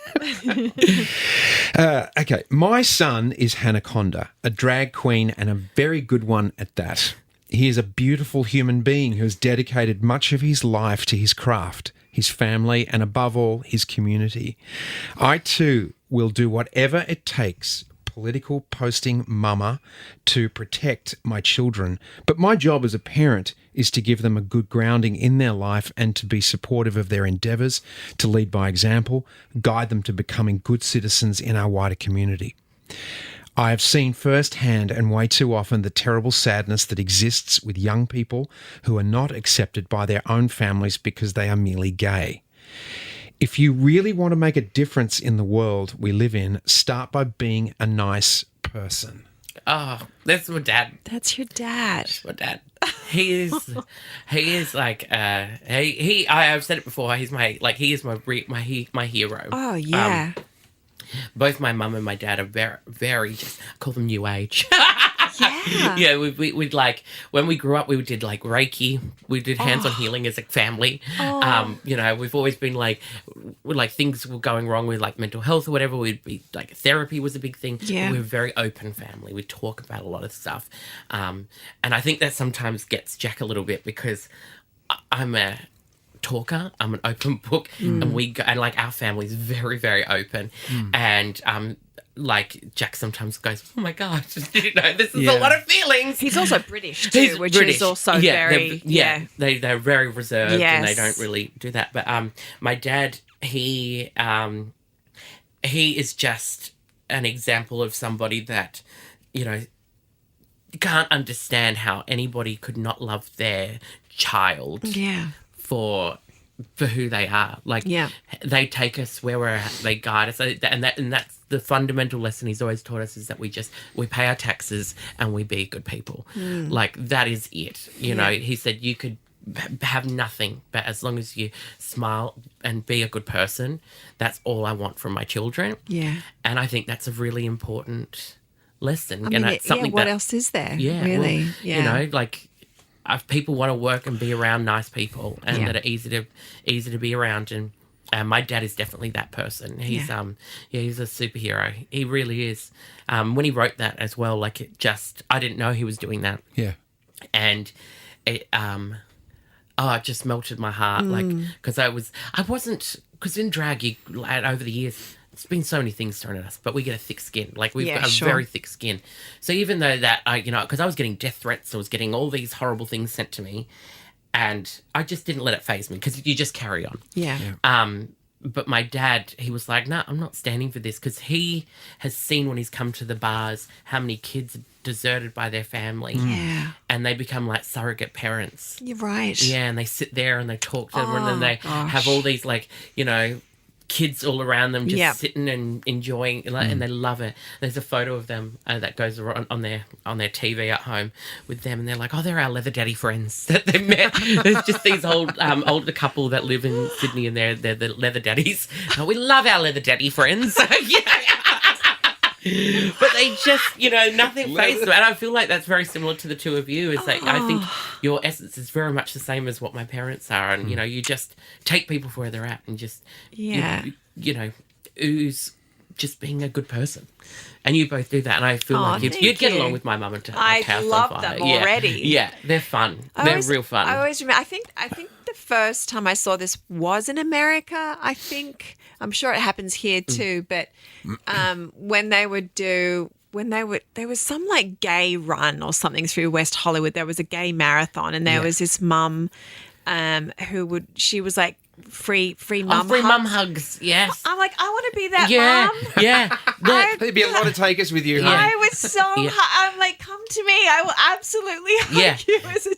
Okay, my son is Hannah Conda, a drag queen and a very good one at that. He is a beautiful human being who has dedicated much of his life to his craft, his family, and above all, his community. I too will do whatever it takes, political posting mama, to protect my children. But my job as a parent is to give them a good grounding in their life and to be supportive of their endeavours, to lead by example, guide them to becoming good citizens in our wider community. I have seen firsthand and way too often the terrible sadness that exists with young people who are not accepted by their own families because they are merely gay. If you really want to make a difference in the world we live in, start by being a nice person. Oh, that's my dad. That's your dad. My dad. He is like I've said it before. He is my hero. Oh yeah. Both my mum and my dad are very, very just call them new age. Yeah. Yeah, we'd like when we grew up, we did like Reiki. We did hands-on healing as a family. We've always been like things were going wrong with like mental health or whatever. We'd be like therapy was a big thing. Yeah. We were a very open family. We talk about a lot of stuff, and I think that sometimes gets Jack a little bit because I'm a talker. I'm an open book, and like our family is very, very open, and like Jack sometimes goes, "Oh my gosh, this is a lot of feelings." He's also British too, which is also very they're very reserved and they Yes. don't really do that. But my dad, he is just an example of somebody that can't understand how anybody could not love their child. Yeah. For who they are. Like, they take us where we're at, they guide us. And that's the fundamental lesson he's always taught us, is that we pay our taxes and we be good people. Like, that is it. You know, he said you could have nothing, but as long as you smile and be a good person, that's all I want from my children. Yeah. And I think that's a really important lesson. I mean, and it's something what else is there? Yeah. Really? Well, you know, like, people want to work and be around nice people and that are easy to be around, and my dad is definitely that person. He's he's a superhero. He really is. When he wrote that as well, like I didn't know he was doing that. Yeah, and it it just melted my heart. Like, because because in drag, over the years, it's been so many things thrown at us, but we get a thick skin. Like, we've got a very thick skin. So even though that, because I was getting death threats, I was getting all these horrible things sent to me, and I just didn't let it faze me, because you just carry on. Yeah. But my dad, he was like, "No, I'm not standing for this," because he has seen when he's come to the bars how many kids are deserted by their family. Yeah. And they become like surrogate parents. You're right. Yeah, and they sit there and they talk to them, and then they have all these, like, kids all around them just sitting and enjoying, and they love it. There's a photo of them that goes on their TV at home with them, and they're like, "Oh, they're our leather daddy friends that they met." There's just these older couple that live in Sydney, and they're the leather daddies. Oh, we love our leather daddy friends. But they just, nothing fazed them. And I feel like that's very similar to the two of you. Is that I think your essence is very much the same as what my parents are. And, you just take people for where they're at and just, ooze just being a good person. And you both do that. And I feel like you'd get along with my mum and I love them already. Yeah, they're fun. They're real fun. I always remember, I think the first time I saw this was in America, I'm sure it happens here too, but when there was some like gay run or something through West Hollywood, there was a gay marathon, and there was this mum she was like free mum free mum hugs. Yes. I'm like, I want to be that mum. Yeah. There'd be a lot of takers with you. I was so I'm like, come to me. I will absolutely hug you as a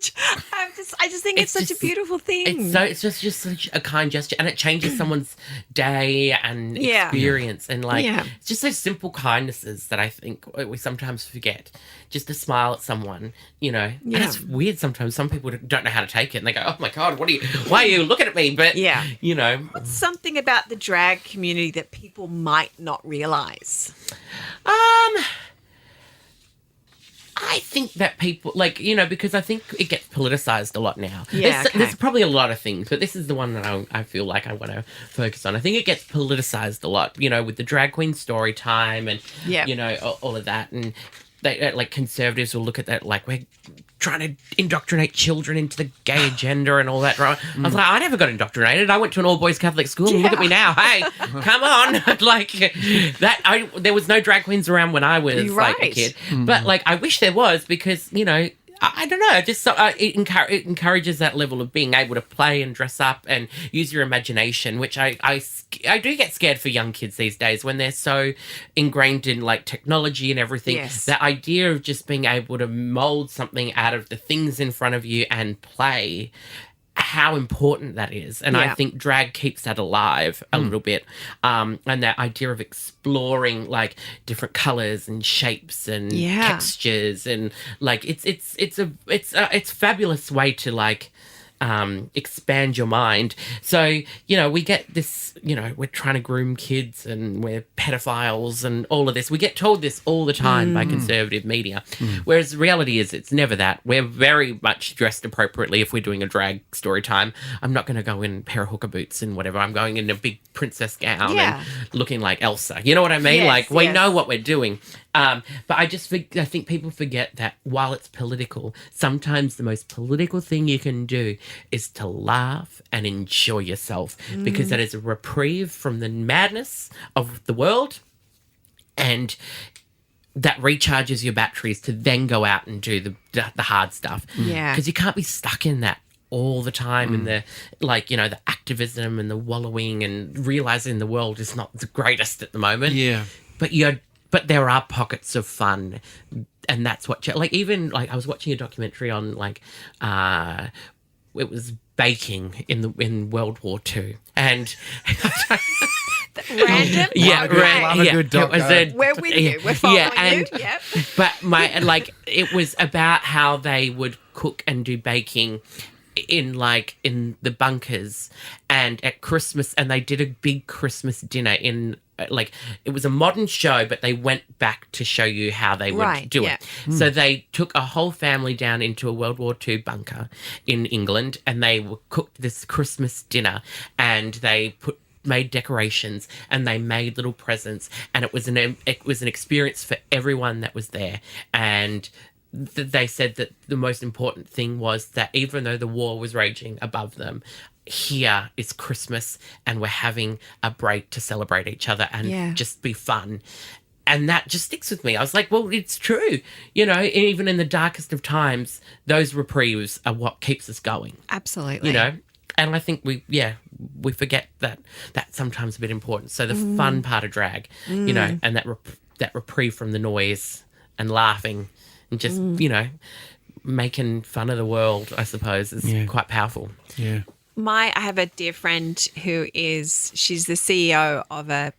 I just think it's such a beautiful thing. It's just such a kind gesture, and it changes someone's day and experience. And like, it's just those simple kindnesses that I think we sometimes forget. Just to smile at someone, you know. And it's weird sometimes. Some people don't know how to take it, and they go, "Oh my God, why are you looking at me?" But you know, what's something about the drag community that people might not realize? I think that people, like, you know, because I think it gets politicized a lot now. Yeah, there's probably a lot of things, but this is the one that I feel like I want to focus on. I think it gets politicized a lot, you know, with the drag queen story time and, you know, all of that. And they, like, conservatives will look at that like, we're trying to indoctrinate children into the gay agenda and all that, right? I was like, I never got indoctrinated. I went to an all-boys Catholic school, and look at me now. Hey, come on. Like, there was no drag queens around when I was, like, a kid. But, like, I wish there was because, you know, I don't know, just it encourages that level of being able to play and dress up and use your imagination, which I do get scared for young kids these days when they're so ingrained in like technology and everything. Yes. That idea of just being able to mold something out of the things in front of you and play, how important that is. And I think drag keeps that alive a little bit. And that idea of exploring like different colors and shapes and textures, and like it's a fabulous way to like expand your mind. So, you know, we get this, you know, we're trying to groom kids and we're pedophiles and all of this. We get told this all the time by conservative media. Whereas the reality is it's never that. We're very much dressed appropriately if we're doing a drag story time. I'm not going to go in a pair of hooker boots and whatever. I'm going in a big princess gown and looking like Elsa. You know what I mean? Yes, we know what we're doing. But I think people forget that while it's political, sometimes the most political thing you can do is to laugh and enjoy yourself, because that is a reprieve from the madness of the world, and that recharges your batteries to then go out and do the hard stuff. Yeah. Because you can't be stuck in that all the time in the, like, you know, the activism and the wallowing and realizing the world is not the greatest at the moment. Yeah. But there are pockets of fun, and that's what, like, even, like, I was watching a documentary on, like, it was baking in World War II, and random, good doc. we're with you. We're following you. Yep. But it was about how they would cook and do baking in the bunkers and at Christmas, and they did a big Christmas dinner in, like, it was a modern show, but they went back to show you how they would do it. So they took a whole family down into a World War II bunker in England, and they cooked this Christmas dinner, and they made decorations, and they made little presents, and it was an experience for everyone that was there. And they said that the most important thing was that even though the war was raging above them, here is Christmas, and we're having a break to celebrate each other and just be fun. And that just sticks with me. I was like, well, it's true. You know, even in the darkest of times, those reprieves are what keeps us going. Absolutely. You know? And I think we forget that that's sometimes a bit important. So the fun part of drag, you know, and that reprieve from the noise and laughing and just, you know, making fun of the world, I suppose, is quite powerful. Yeah. I have a dear friend she's the CEO of a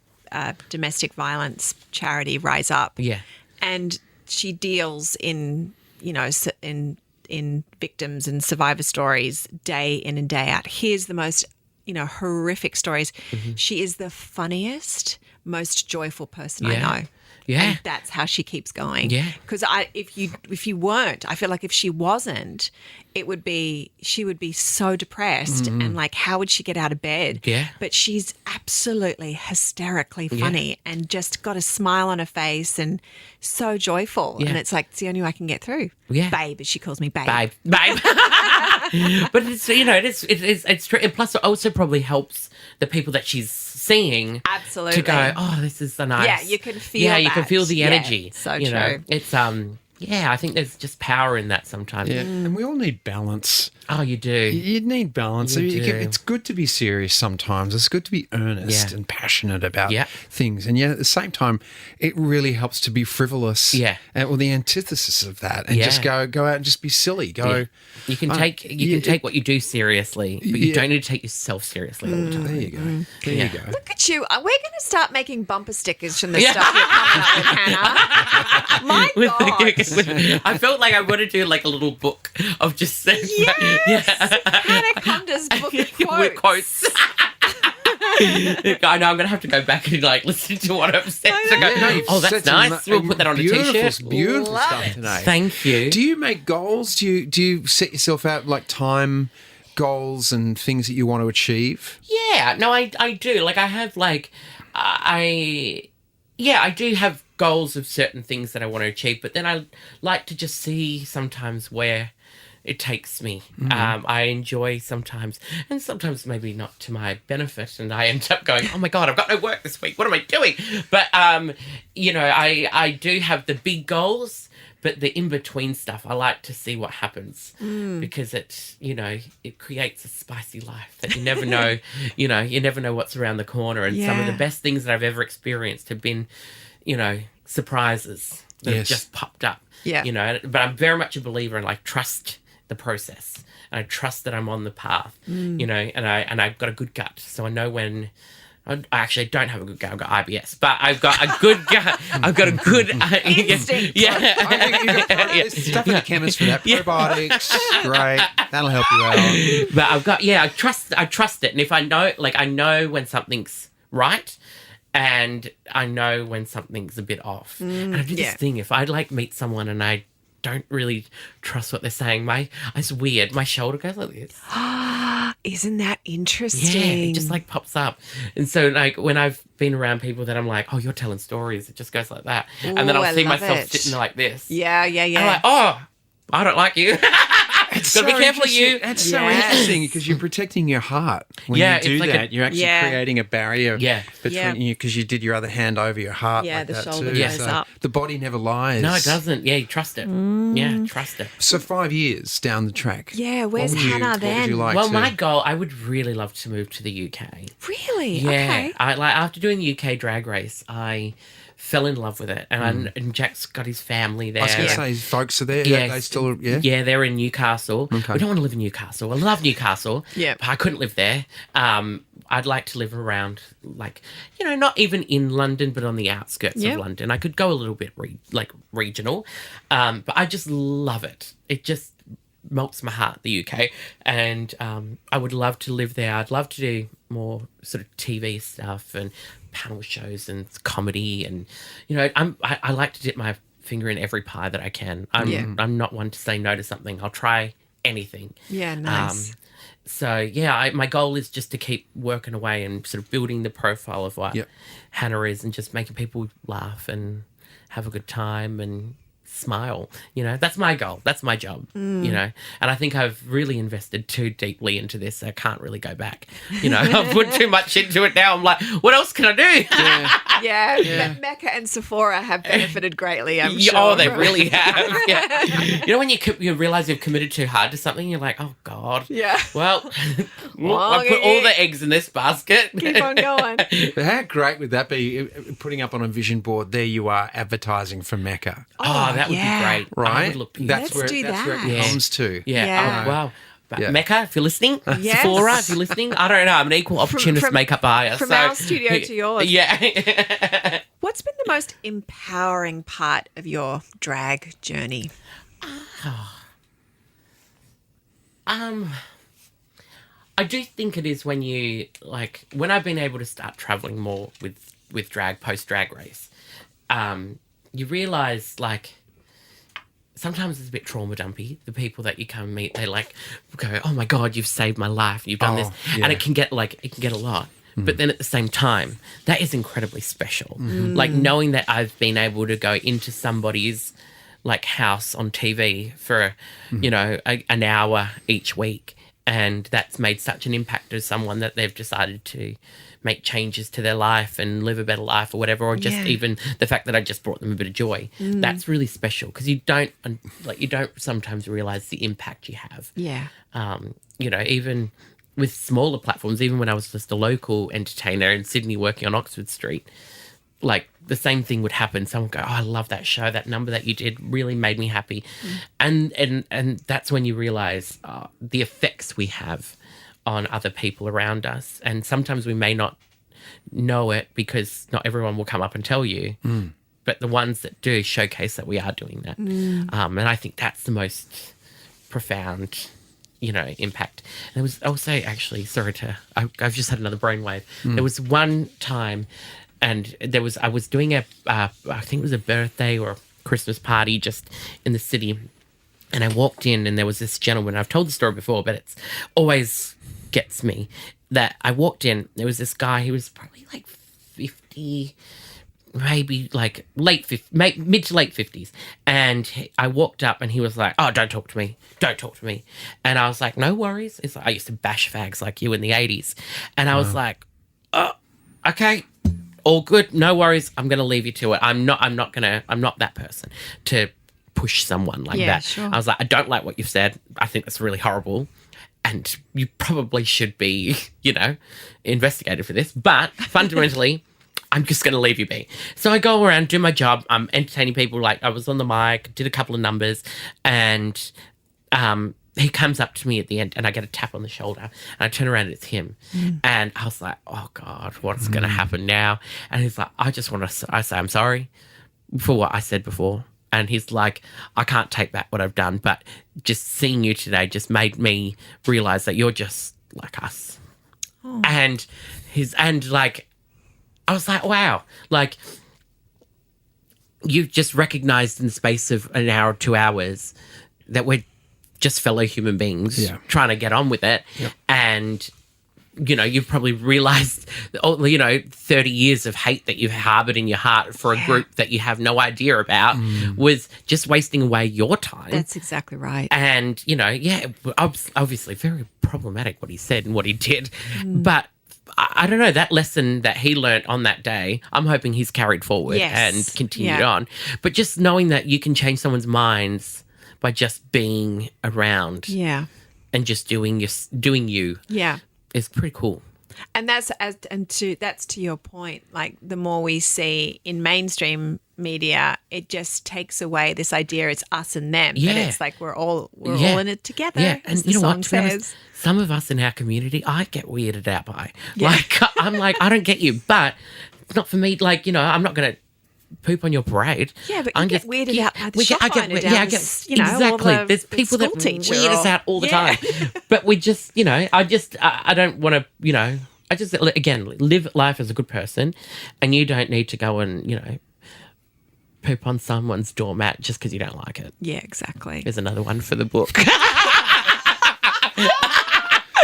domestic violence charity, Rise Up. Yeah. And she deals in, you know, in victims and survivor stories day in and day out. Here's the most, you know, horrific stories. She is the funniest, most joyful person I know. Yeah. And that's how she keeps going. Yeah. Because if you weren't, I feel like if she wasn't, she would be so depressed and like, how would she get out of bed? Yeah. But she's absolutely hysterically funny and just got a smile on her face and so joyful. Yeah. And it's like, it's the only way I can get through. Yeah. Babe, as she calls me, babe. Babe. But it's, you know, it's true. And plus it also probably helps the people that she's seeing to go, oh, this is so nice. Yeah, you can feel you that. can feel the energy. Yeah, so you true. know? It's Yeah, I think there's just power in that sometimes. Yeah, and we all need balance. Oh, you do. You need balance. You do. It's good to be serious sometimes. It's good to be earnest Yeah. and passionate about Yeah. things. And yet at the same time, it really helps to be frivolous. Yeah. Or the antithesis of that. And Yeah. just go out and just be silly. Yeah. You can take what you do seriously, but you don't need to take yourself seriously all the time. There you go. There you go. Look at you. We're going to start making bumper stickers from the stuff you're coming up with, Hannah. My God. I felt like I want to do like a little book of just Hannah Conda's book of quotes. with quotes. I know I'm gonna have to go back and like listen to what I've said. To go, you've oh, that's said some nice. We'll put that on a t-shirt. Beautiful Love stuff it. today. Thank you. Do you make goals? Do you set yourself out like time goals and things that you want to achieve? Yeah, no, I do. Like I have like I do have goals of certain things that I want to achieve, but then I like to just see sometimes where it takes me. I enjoy sometimes, and sometimes maybe not to my benefit, and I end up going, oh my God, I've got no work this week. What am I doing? But, I do have the big goals, but the in-between stuff, I like to see what happens because it creates a spicy life that you never know, you never know what's around the corner. And some of the best things that I've ever experienced have been, surprises that have just popped up. Yeah. But I'm very much a believer in like trust the process, and I trust that I'm on the path, and I've got a good gut, so I know when. I actually don't have a good gut. I've got IBS, but I've got a good gut. I've got a good instinct. Yeah, I think you've got there's stuff in the chemist for that. Probiotics, great. That'll help you out. But I've got I trust it, and if I know when something's right. And I know when something's a bit off. And I do this thing, if I like meet someone and I don't really trust what they're saying, it's weird. My shoulder goes like this. Isn't that interesting? Yeah, it just like pops up. And so like when I've been around people that I'm like, oh, you're telling stories, it just goes like that. And then I'll see myself sitting there like this. Yeah. I'm like, oh, I don't like you. Gotta be careful, you. That's so interesting because you're protecting your heart when you do it's like that. You're actually creating a barrier between you because you did your other hand over your heart. Yeah, like the that shoulder too. goes So up. the body never lies. No, it doesn't. Yeah, you trust it. Yeah, trust it. So 5 years down the track. Yeah, where's what would Hannah then? What would you like Well, to? my goal, I would really love to move to the UK. Really? Yeah. Okay. After doing the UK drag race, I fell in love with it. And Jack's got his family there. I was going to say, his folks are there. Yeah, They still, yeah. Yeah, they're in Newcastle. Okay. We don't want to live in Newcastle. I love Newcastle. Yeah. But I couldn't live there. I'd like to live around, like, not even in London, but on the outskirts of London. I could go a little bit regional. But I just love it. It just melts my heart, the UK. And I would love to live there. I'd love to do more sort of TV stuff and panel shows and comedy. And, I like to dip my finger in every pie that I can. I'm not one to say no to something. I'll try anything. Yeah, nice. My goal is just to keep working away and sort of building the profile of what Hannah is and just making people laugh and have a good time and smile. That's my goal. That's my job, and I think I've really invested too deeply into this. I can't really go back. I've put too much into it now. I'm like, what else can I do? Yeah. Mecca and Sephora have benefited greatly, I'm sure. Oh, they really have. Yeah. When you realise you've committed too hard to something, you're like, oh, God. Yeah. Well, I put all the eggs in this basket. Keep on going. But how great would that be, putting up on a vision board, there you are advertising for Mecca. Oh, that would be great. Right? I would look beautiful. Let's do that's where it that. comes to. Yeah. Oh, wow. But Yeah. Mecca, if you're listening, Yes. Sephora, if you're listening, I don't know. I'm an equal opportunist makeup buyer. From so, our studio to yours. Yeah. What's been the most empowering part of your drag journey? I do think it is when when I've been able to start traveling more with drag, post-drag race, you realise, sometimes it's a bit trauma dumpy. The people that you come meet, they go, oh my God, you've saved my life. You've done this. Yeah. And it can get a lot. But then at the same time, that is incredibly special. Knowing that I've been able to go into somebody's house on TV for, an hour each week and that's made such an impact to someone that they've decided to make changes to their life and live a better life or whatever, or just even the fact that I just brought them a bit of joy. That's really special because you don't sometimes realize the impact you have. Yeah. You know, even with smaller platforms, even when I was just a local entertainer in Sydney working on Oxford Street, like the same thing would happen. Someone would go, "Oh, I love that show. That number that you did really made me happy." And that's when you realize the effects we have on other people around us. And sometimes we may not know it because not everyone will come up and tell you. But the ones that do showcase that we are doing that. And I think that's the most profound, you know, impact. And there was also actually, I've just had another brainwave. There was one time, and I was doing I think it was a birthday or a Christmas party just in the city. And I walked in and there was this gentleman. I've told the story before, but it's always gets me that I walked in. There was this guy. He was probably like 50, maybe like mid to late 50s. And I walked up and he was like, "Oh, don't talk to me. Don't talk to me." And I was like, "No worries." It's like, I used to bash fags like you in the 80s. And I was like, "Oh, okay. All good. No worries. I'm going to leave you to it. I'm not that person to push someone like that." Sure. I was like, "I don't like what you've said. I think that's really horrible. And you probably should be, you know, investigated for this. But fundamentally, I'm just going to leave you be." So I go around, do my job. I'm entertaining people. Like, I was on the mic, did a couple of numbers, and he comes up to me at the end, and I get a tap on the shoulder, and I turn around, and it's him. And I was like, "Oh, God, what's going to happen now?" And he's like, I say, "I'm sorry for what I said before." And he's like, "I can't take back what I've done, but just seeing you today just made me realize that you're just like us." And like, I was like, wow, like you've just recognized in the space of an hour or 2 hours that we're just fellow human beings trying to get on with it. And, you know, you've probably realized, 30 years of hate that you've harbored in your heart for a group that you have no idea about was just wasting away your time. That's exactly right. And, you know, obviously very problematic what he said and what he did. But I don't know, that lesson that he learnt on that day, I'm hoping he's carried forward and continued on. But just knowing that you can change someone's minds by just being around and just doing you. Yeah. Is pretty cool. And that's to your point. Like, the more we see in mainstream media, it just takes away this idea it's us and them. But it's like we're all in it together. Yeah, and as you know what? Honest, some of us in our community, I get weirded out by. Like, I'm like, I don't get you, but it's not for me. Like, you know, I'm not going to poop on your parade. Yeah, but you get weirded out by the shop owner exactly. There's people that weird us out all the time. But we just, you know, I don't want to, you know, I just, again, live life as a good person, and you don't need to go and, you know, poop on someone's doormat just because you don't like it. Yeah, exactly. There's another one for the book.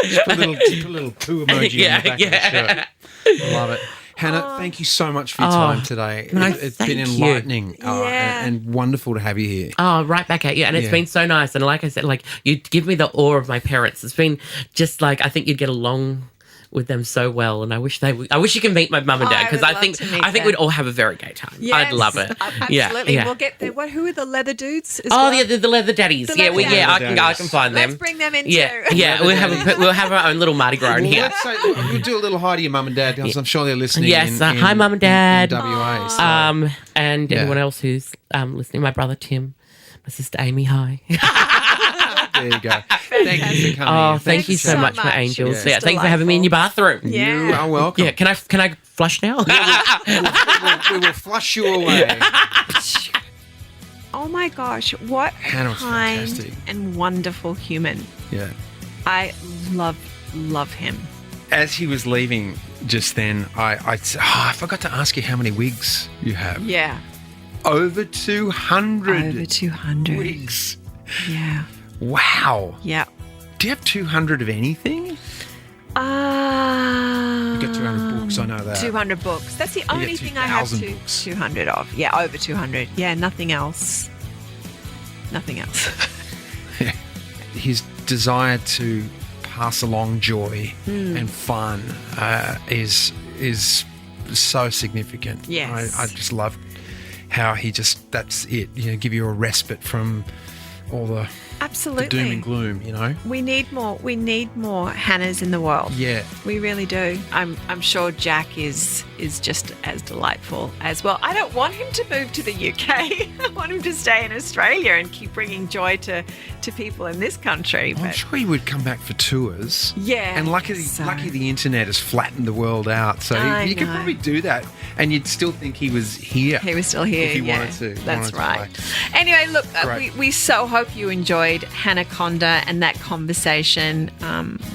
Just put a little poo emoji on the back of the shirt. I love it. Hannah, thank you so much for your time today. It's been enlightening and wonderful to have you here. Oh, right back at you. And it's been so nice. And like I said, like, you give me the awe of my parents. It's been just like, I think you'd get along with them so well, and I wish you can meet my mum and dad, because I think we'd all have a very gay time. Yes, I'd love it. Absolutely. We'll get there. Who are the leather dudes? The leather daddies. I can find them. Let's bring them in too. Yeah. We'll have our own little Mardi Gras in here. We'll do a little hi to your mum and dad, because I'm sure they're listening. Yes, hi mum and dad. In WA. So. And anyone else who's listening. My brother Tim, my sister Amy. Hi. There you go. Thank you for coming. Thank you so much, my angels. Yeah, thank you for having me in your bathroom. Yeah. You are welcome. Yeah, can I flush now? We will flush you away. Oh my gosh, what Hannah was kind fantastic. And wonderful human. Yeah. I love him. As he was leaving just then, I forgot to ask you how many wigs you have. Yeah. Over 200. Over 200 wigs. Yeah. Wow. Yeah. Do you have 200 of anything? You got 200 books, I know that. 200 books. That's the only thing I have 200 of. Yeah, over 200. Yeah, nothing else. Nothing else. His desire to pass along joy and fun is so significant. Yes. I just love how that's it, give you a respite from all the Absolutely. the doom and gloom, We need more Hannahs in the world. Yeah. We really do. I'm sure Jack is just as delightful as well. I don't want him to move to the UK. I want him to stay in Australia and keep bringing joy to people in this country. I'm sure he would come back for tours. Yeah. And lucky the internet has flattened the world out. So you could probably do that and you'd still think he was here. He was still here. If he wanted to. That's right. Anyway, look, we so hope you enjoyed Hannah Conda and that conversation.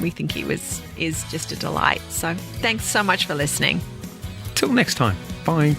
We think he is just a delight. So thanks so much for listening. Till next time. Bye.